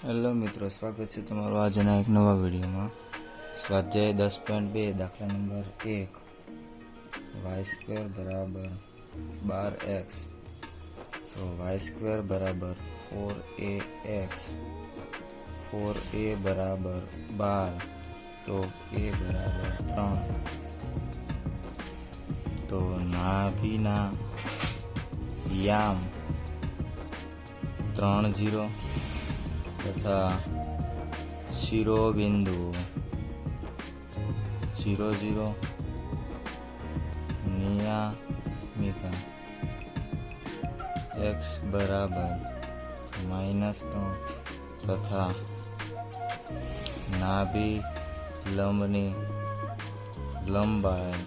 Hello મિત્રો, સ્વાગત છે તમારું આજના એક નવા વિડીયોમાં. સ્વાધ્યાય 10.2 દાખલા નંબર 1 y² બરાબર 12x. તો y² બરાબર 4ax, 4a બરાબર 12, તો a બરાબર 3. તો નાભીના યામ 3 0 તથા શિરોબિંદુ 0 0, નિયામિકા x બરાબર -3 તથા નાભી લંબની લંબાઈ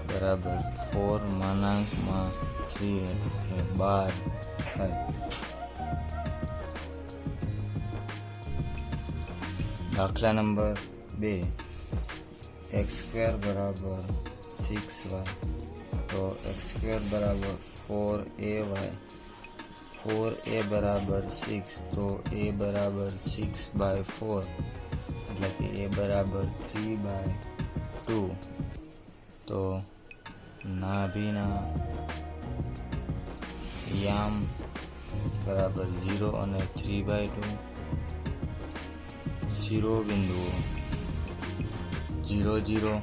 બરાબર 4/3 એટલે 12 થાય. દાખલા નંબર 2 x² બરાબર 6y. તો x² બરાબર 4ay, 4a બરાબર 6, તો a બરાબર 6/4 એટલે કે a બરાબર 3/2. તો નાભીના યામ બરાબર 0 અને 3/2. શિરોબિંદુઓ 0 0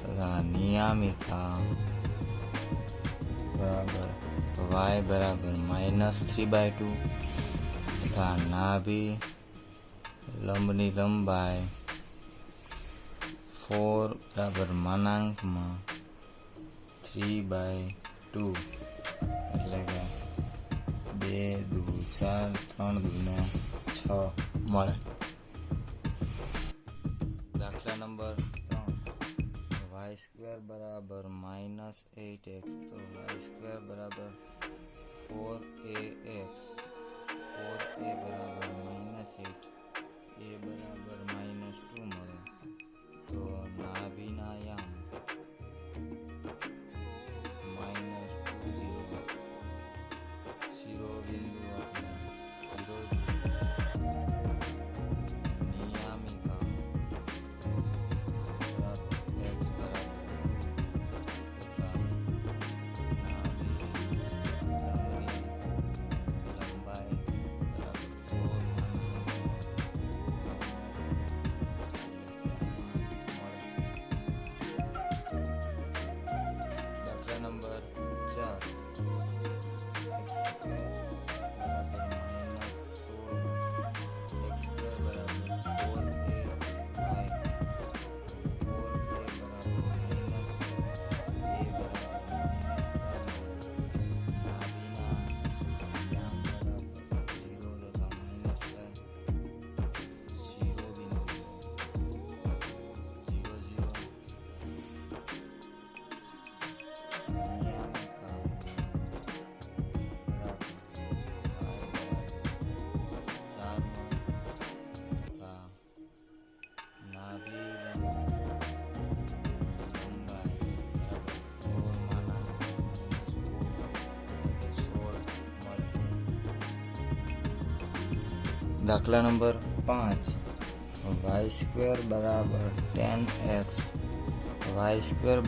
તથા નિયામિકા બરાબર y બરાબર -3/2 તથા નાભી લંબની લંબાઈ 4 બરાબર -3/2 એટલે કે 2 દુ 4, 3 દુ 6 મળે. દાખલા નંબર 3 y² બરાબર -8x. તો y² બરાબર 4ax, 4a બરાબર -8, a બરાબર -2 મળે. તો નાભીના યામ -20, શિરોબિંદુ 0 નિયામિકા બરાબર x બરાબર 2 તથા નાભી લંબાઈ બરાબર 4 દાખલા નંબર 4 x² બરાબર -16, x² બરાબર 4ay, 4a બરાબર -7, a બરાબર -7. નાભીના યામ બરાબર 0 તથા -7, શિરોબિંદુ 0 0, નિયામિકા બરાબર તથા નાભી લંબાઈ બરાબર 4/16 મળે. દાખલા નંબર 5 y² બરાબર 10x, y²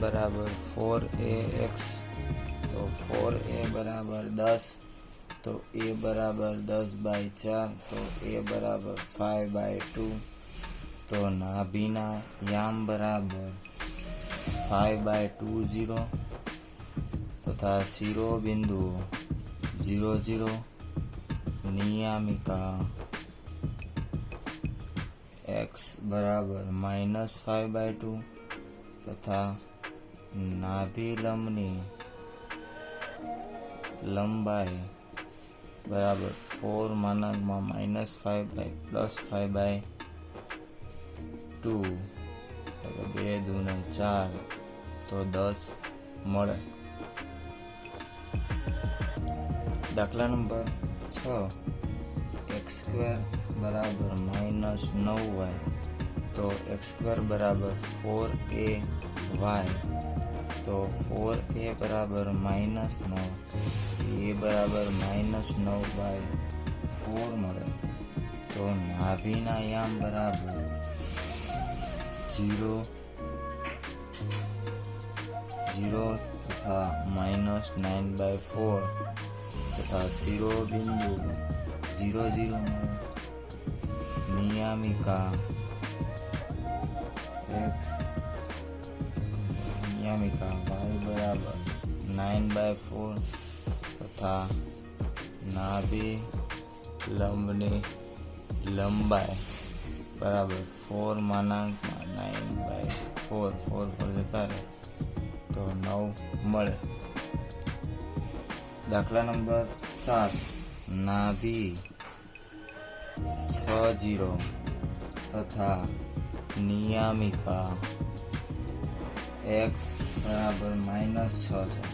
બરાબર 4ax. તો 4a બરાબર 10, તો a બરાબર 10/4, તો a બરાબર 5/2. તો નાભીના યામ બરાબર 5/20 તથા શિરોબિંદુ 0 0, નિયામિકા x બરાબર -5/2 તથા નાભી લંબની લંબાઈ બરાબર 4/-5/+5/2 એટલે કે 2 દુ 4, તો 10 મળે. દાખલા નંબર 6 x² બરાબર -9y. તો x² બરાબર 4ay, તો 4a બરાબર -9, a બરાબર -9/4 મળે. તો નાભીના યામ બરાબર 0 0 તથા -9/4 તથા શિરોબિંદુ 0 0 નિયામિકા x નિયામિકા y બરાબર 9/4 તથા નાભી લંબની લંબાઈ બરાબર 4 માનાંકમાં 9/4 4 જતા રહે તો 9 મળે. દાખલા નંબર 7 નાભી 6 0 તથા નિયામિકા x બરાબર -6 છે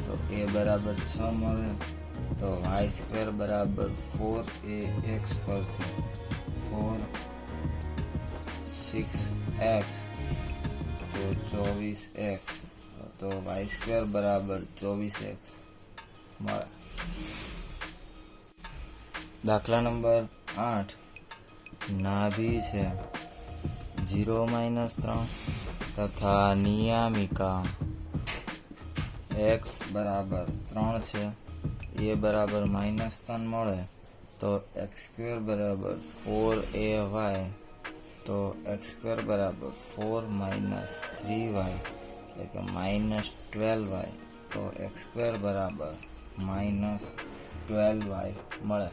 તો a બરાબર 6 મળે તો y² બરાબર 4ax પરથી 6x તો 24x તો y² બરાબર 24x મળે. દાખલા નંબર 8 નાભી છે 0 -3 તથા નિયામિકા x બરાબર 3 છે a બરાબર -3 મળે તો x² બરાબર 4ay તો x² બરાબર 4 - 3y એટલે કે -12y તો x² બરાબર -12y મળે.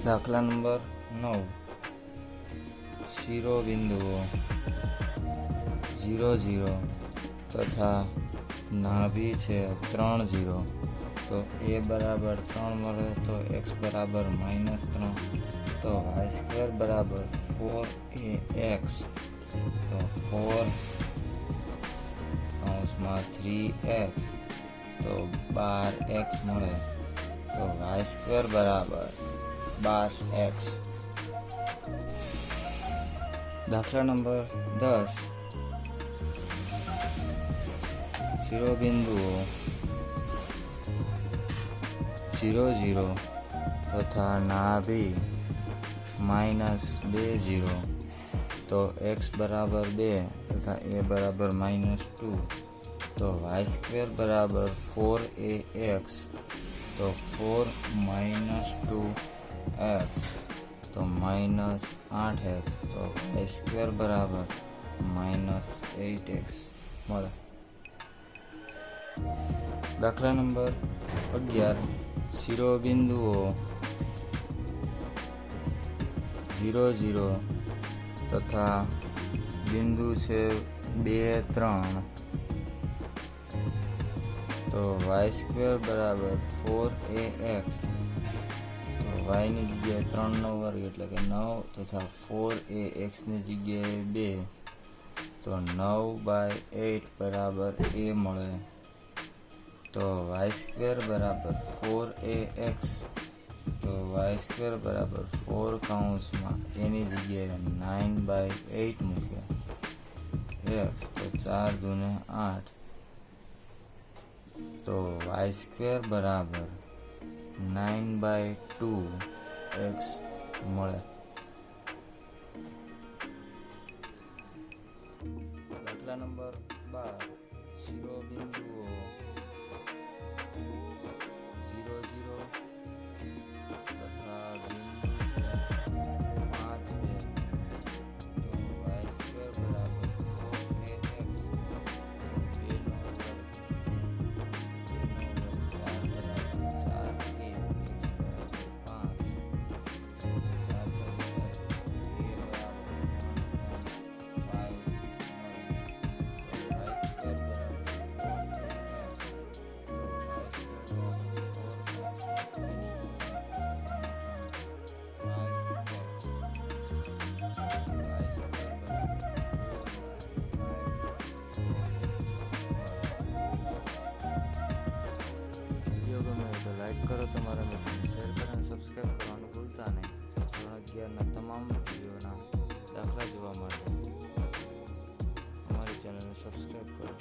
દાખલા નંબર 9 શિરોબિંદુઓ 0 0 તથા નાભી છે 3 0 તો a બરાબર 3 મળે તો x બરાબર -3 તો y² બરાબર 4ax તો 4 તો 12x મળે તો y² બરાબર 12x. દાખલા નંબર 10 શિરોબિંદુઓ 0 0 તથા નાભી -2 0 તો x બરાબર 2 તથા a બરાબર -2 તો y² બરાબર 4ax તો 4 - 2x તો -8x તો y² બરાબર -8x મળે. દાખલા નંબર 11 શિરોબિંદુઓ 0 0 તથા બિંદુ છે 2 3 તો y² બરાબર 4ax તો y ની જગ્યાએ 3 નો વર્ગ એટલે કે 9 તથા 4ax ની જગ્યાએ 2 તો 9/8 બરાબર a મળે તો y² બરાબર 4ax તો y² બરાબર 4 કૌંસમાં એની જગ્યાએ 9/8 મૂક્યા x તો 4 દૂને 8 તો y² બરાબર 9/2x મળે. દાખલા નંબર 12 શિરોબિંદુઓ 0 0 તથા બિંદુ છે 5 2 તો y² બરાબર 4ax તો 2 નો લાઈક કરો, તમારા મિત્રોને શેર કરો અને સબસ્ક્રાઈબ કરવાનું ભૂલતા નહીં. ધોરણ 11ના તમામ વિડીયોના દાખલા જોવા માટે અમારી ચેનલને સબસ્ક્રાઈબ કરો.